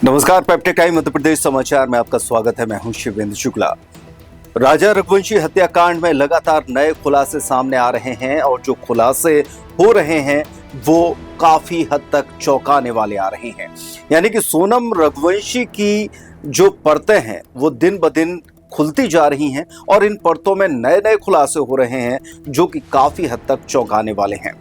नमस्कार, पेप्टेक टाइम मध्य प्रदेश समाचार में आपका स्वागत है। मैं हूं शिवेंद्र शुक्ला। राजा रघुवंशी हत्याकांड में लगातार नए खुलासे सामने आ रहे हैं और जो खुलासे हो रहे हैं वो काफी हद तक चौंकाने वाले आ रहे हैं। यानी कि सोनम रघुवंशी की जो परतें हैं वो दिन ब दिन खुलती जा रही हैं और इन परतों में नए नए खुलासे हो रहे हैं जो कि काफी हद तक चौंकाने वाले हैं।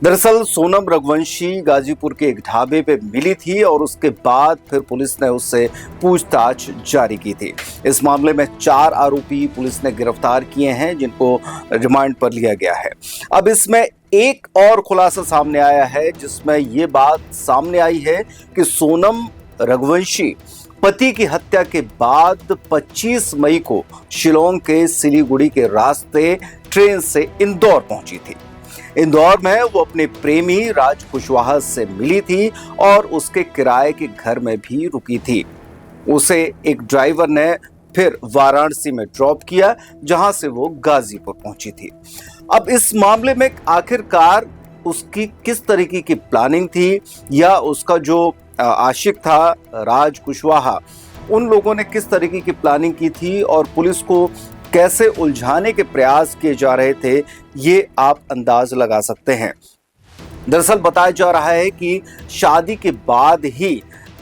दरअसल सोनम रघुवंशी गाजीपुर के एक ढाबे पे मिली थी और उसके बाद फिर पुलिस ने उससे पूछताछ जारी की थी। इस मामले में 4 आरोपी पुलिस ने गिरफ्तार किए हैं जिनको रिमांड पर लिया गया है। अब इसमें एक और खुलासा सामने आया है जिसमें ये बात सामने आई है कि सोनम रघुवंशी पति की हत्या के बाद 25 मई को शिलोंग के सिलीगुड़ी के रास्ते ट्रेन से इंदौर पहुंची थी। इंदौर में वो अपने प्रेमी राज कुशवाहा से मिली थी और उसके किराए के घर में भी रुकी थी। उसे एक ड्राइवर ने फिर वाराणसी में ड्रॉप किया जहां से वो गाजीपुर पहुंची थी। अब इस मामले में आखिरकार उसकी किस तरीके की प्लानिंग थी या उसका जो आशिक था राज कुशवाहा, उन लोगों ने किस तरीके की प्लानिंग की थी और पुलिस को कैसे उलझाने के प्रयास किए जा रहे थे, ये आप अंदाज लगा सकते हैं। दरअसल बताया जा रहा है कि शादी के बाद ही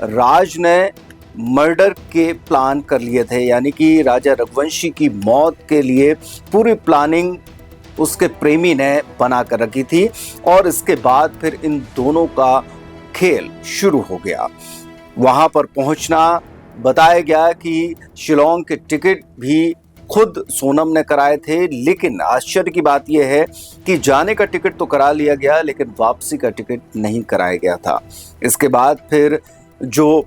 राज ने मर्डर के प्लान कर लिए थे, यानी कि राजा रघुवंशी की मौत के लिए पूरी प्लानिंग उसके प्रेमी ने बना कर रखी थी और इसके बाद फिर इन दोनों का खेल शुरू हो गया। वहां पर पहुंचना बताया गया कि शिलोंग के टिकट भी खुद सोनम ने कराए थे, लेकिन आश्चर्य की बात यह है कि जाने का टिकट तो करा लिया गया लेकिन वापसी का टिकट नहीं कराया गया था। इसके बाद फिर जो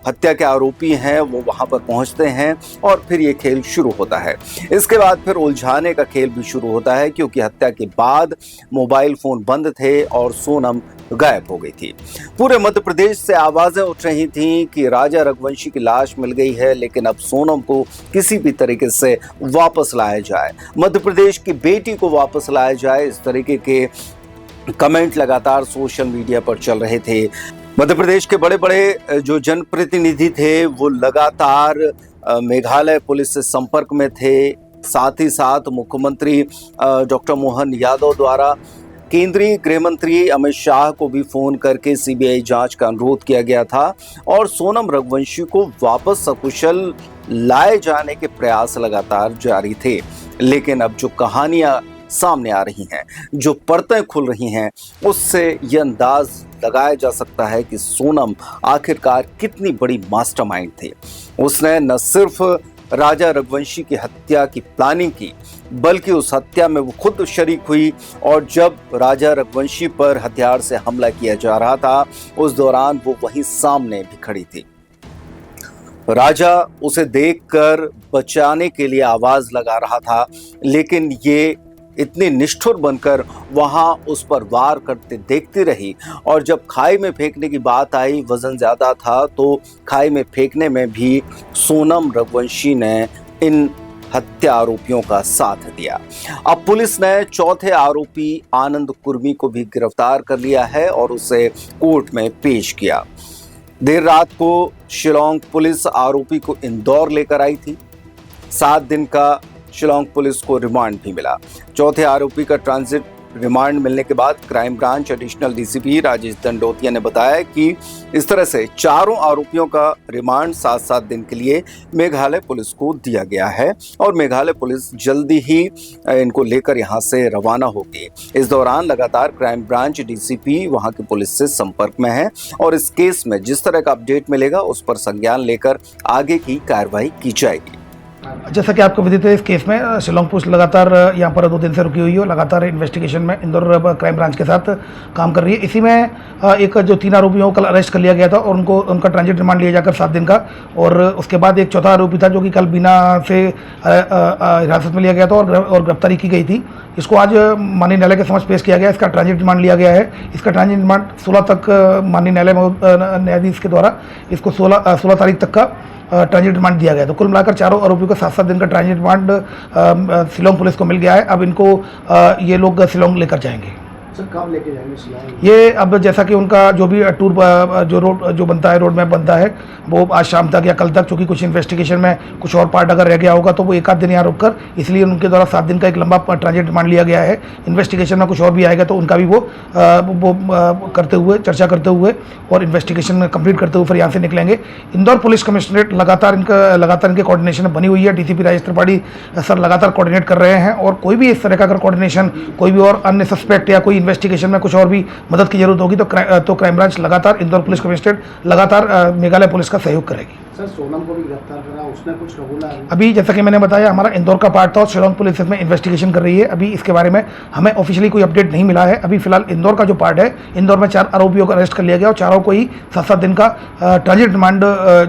हत्या के आरोपी हैं वो वहां पर पहुंचते हैं और फिर ये खेल शुरू होता है। इसके बाद फिर उलझाने का खेल भी शुरू होता है क्योंकि हत्या के बाद मोबाइल फोन बंद थे और सोनम गायब हो गई थी। पूरे मध्य प्रदेश से आवाजें उठ रही थीं कि राजा रघुवंशी की लाश मिल गई है, लेकिन अब सोनम को किसी भी तरीके से वापस लाया जाए, मध्य प्रदेश की बेटी को वापस लाया जाए, इस तरीके के कमेंट लगातार सोशल मीडिया पर चल रहे थे। मध्य प्रदेश के बड़े बड़े जो जनप्रतिनिधि थे वो लगातार मेघालय पुलिस से संपर्क में थे। साथ ही साथ मुख्यमंत्री डॉक्टर मोहन यादव द्वारा केंद्रीय गृह मंत्री अमित शाह को भी फोन करके सीबीआई जांच का अनुरोध किया गया था और सोनम रघुवंशी को वापस सकुशल लाए जाने के प्रयास लगातार जारी थे। लेकिन अब जो कहानियां सामने आ रही हैं, जो परतें खुल रही हैं, उससे यह अंदाज लगाया जा सकता है कि सोनम आखिरकार कितनी बड़ी मास्टरमाइंड थी। उसने न सिर्फ राजा रघुवंशी की हत्या की प्लानिंग की बल्कि उस हत्या में वो खुद शरीक हुई और जब राजा रघुवंशी पर हथियार से हमला किया जा रहा था उस दौरान वो वहीं सामने भी खड़ी थी। राजा उसे देखकर बचाने के लिए आवाज लगा रहा था, लेकिन ये इतनी निष्ठुर बनकर वहां उस पर वार करते देखती रही और जब खाई में फेंकने की बात आई, वजन ज्यादा था तो खाई में फेंकने में भी सोनम रघुवंशी ने इन हत्या आरोपियों का साथ दिया। अब पुलिस ने चौथे आरोपी आनंद कुर्मी को भी गिरफ्तार कर लिया है और उसे कोर्ट में पेश किया। देर रात को शिलोंग पुलिस आरोपी को इंदौर लेकर आई थी। 7 दिन का शिलोंग पुलिस को रिमांड भी मिला। चौथे आरोपी का ट्रांजिट रिमांड मिलने के बाद crime branch additional DCP Rajesh Dandotiya ने बताया कि इस तरह से चारों आरोपियों का रिमांड 7-7 दिन के लिए मेघालय पुलिस को दिया गया है और मेघालय पुलिस जल्दी ही इनको लेकर यहां से रवाना होगी। इस दौरान लगातार क्राइम ब्रांच डीसीपी वहां की पुलिस से संपर्क में है और इस केस में जिस तरह का अपडेट मिलेगा उस पर संज्ञान लेकर आगे की कार्रवाई की जाएगी। जैसा कि आपको विदित है, इस केस में शिलोंग पुलिस लगातार यहाँ पर 2 दिन से रुकी हुई है, लगातार इन्वेस्टिगेशन में इंदौर क्राइम ब्रांच के साथ काम कर रही है। इसी में एक जो 3 आरोपियों को कल अरेस्ट कर लिया गया था और उनका ट्रांजिट रिमांड लिया जाकर 7 दिन का, और उसके बाद एक चौथा आरोपी था जो कि कल बिना से हिरासत में लिया गया था और गिरफ्तारी की गई थी। इसको आज माननीय न्यायालय के समक्ष पेश किया गया। इसका ट्रांजिट रिमांड लिया गया है। इसका ट्रांजिट रिमांड 16 तक माननीय न्यायालय न्यायाधीश के द्वारा इसको 16 तारीख तक का ट्रांजिट रिमांड दिया गया। तो कुल मिलाकर चारों आरोपियों को 7-7 दिन का ट्रांजिट रिमांड शिलोंग पुलिस को मिल गया है। अब इनको ये लोग शिलोंग लेकर जाएंगे। सर कब लेके जाएंगे शिलांग? ये अब जैसा कि उनका जो भी टूर जो रोड जो बनता है, रोड मैप बनता है, वो आज शाम तक या कल तक, चूँकि कुछ इन्वेस्टिगेशन में कुछ और पार्ट अगर रह गया होगा तो वो एक आध दिन यहाँ रुक कर, इसलिए उनके द्वारा 7 दिन का एक लंबा ट्रांजिट रिमांड लिया गया है। इन्वेस्टिगेशन में कुछ और भी आएगा तो उनका भी वो करते हुए, चर्चा करते हुए और इन्वेस्टिगेशन कंप्लीट करते हुए फिर यहाँ से निकलेंगे। इंदौर पुलिस कमिश्नरेट लगातार इनके कोऑर्डिनेशन में बनी हुई है। डीसीपी राजेश त्रिपाठी सर लगातार कोऑर्डिनेट कर रहे हैं और कोई भी इस तरह का अगर कोऑर्डिनेशन, कोई भी और अन्य सस्पेक्ट या कोई इन्वेस्टिगेशन में कुछ और भी मदद की जरूरत होगी तो क्राइम ब्रांच लगातार, इंदौर पुलिस कमिश्नरेट लगातार मेघालय पुलिस का सहयोग करेगी। सर सोनम को भी गिरफ्तार करा, उसने कुछ कबूला है? अभी जैसा कि मैंने बताया, हमारा इंदौर का पार्ट था और शिलांग पुलिस इसमें इन्वेस्टिगेशन कर रही है। अभी इसके बारे में हमें ऑफिशियली कोई अपडेट नहीं मिला है। अभी फिलहाल इंदौर का जो पार्ट है, इंदौर में 4 आरोपियों को अरेस्ट कर लिया गया और चारों को ही 7-7 दिन का ट्रांजिट रिमांड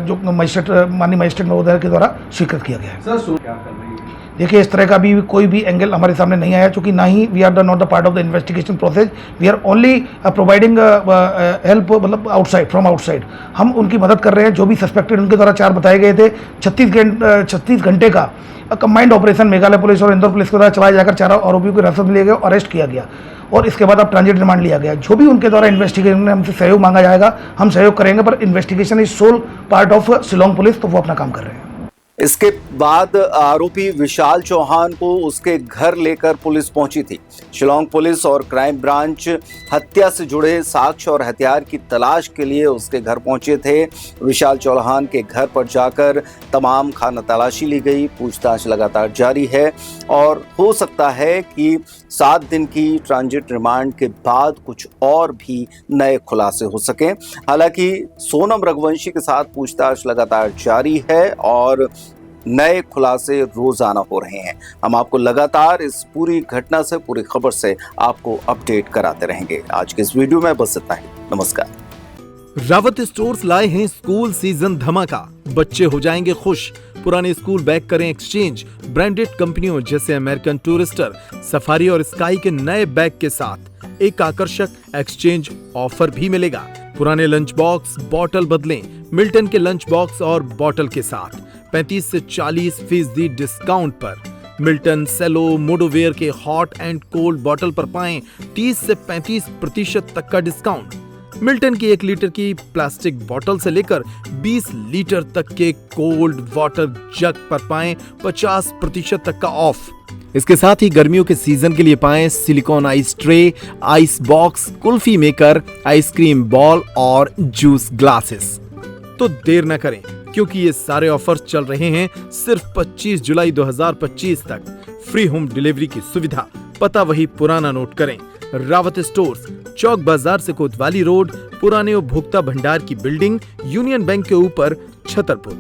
जो माननीय मजिस्ट्रेट महोदय के द्वारा स्वीकृत किया गया है। सर क्या कर रही है? देखिए, इस तरह का भी कोई भी एंगल हमारे सामने नहीं आया, क्योंकि ना ही we are not the part of the investigation process. We are only providing help, मतलब आउटसाइड, फ्रॉम आउटसाइड। हम उनकी मदद कर रहे हैं। जो भी सस्पेक्टेड उनके द्वारा 4 बताए गए थे, 36 घंटे का कंबाइंड ऑपरेशन मेघालय पुलिस और इंदौर पुलिस के द्वारा चलाया जाकर 4 आरोपियों को हिरासत में लिया गया, अरेस्ट किया गया और इसके बाद अब ट्रांजिट रिमांड लिया गया। जो भी उनके द्वारा इन्वेस्टिगेशन में हमसे सहयोग मांगा जाएगा, हम सहयोग करेंगे, पर investigation is sole part of Shillong police, तो वो अपना काम कर रहे हैं। इसके बाद आरोपी विशाल चौहान को उसके घर लेकर पुलिस पहुंची थी। शिलांग पुलिस और क्राइम ब्रांच हत्या से जुड़े साक्ष्य और हथियार की तलाश के लिए उसके घर पहुंचे थे। विशाल चौहान के घर पर जाकर तमाम खाना तलाशी ली गई। पूछताछ लगातार जारी है और हो सकता है कि 7 दिन की ट्रांजिट रिमांड के बाद कुछ और भी नए खुलासे हो सकें। हालांकि सोनम रघुवंशी के साथ पूछताछ लगातार जारी है और नए खुलासे रोजाना हो रहे हैं। हम आपको लगातार इस पूरी घटना से, पूरी खबर से आपको अपडेट कराते रहेंगे। आज के इस वीडियो में बस इतना ही। नमस्कार। रावत स्टोर्स लाए हैं स्कूल सीजन धमाका। बच्चे हो जाएंगे खुश। पुराने स्कूल बैग करें एक्सचेंज ब्रांडेड कंपनियों जैसे अमेरिकन टूरिस्टर, सफारी और स्काई के नए बैग के साथ एक आकर्षक एक्सचेंज ऑफर भी मिलेगा। पुराने लंच बॉक्स, बॉटल बदलें मिल्टन के लंच बॉक्स और बॉटल के साथ 35 से 40% डिस्काउंट पर। मिल्टन, सेलो, मोडोवेयर के हॉट एंड कोल्ड बॉटल पर पाएं 30 से 35% तक का डिस्काउंट। मिल्टन की 1 लीटर की प्लास्टिक बॉटल से लेकर 20 लीटर तक के कोल्ड वाटर जग पर पाएं 50% तक का ऑफ। इसके साथ ही गर्मियों के सीजन के लिए पाएं silicon ice tray, ice box, kulfi maker, ice cream ball और जूस ग्लासेस। तो देर न करें, क्योंकि ये सारे ऑफर्स चल रहे हैं सिर्फ 25 जुलाई 2025 तक। फ्री होम डिलीवरी की सुविधा। पता वही पुराना नोट करें। रावत स्टोर्स, चौक बाजार से कोतवाली रोड, पुराने उपभोक्ता भंडार की बिल्डिंग, यूनियन बैंक के ऊपर, छतरपुर।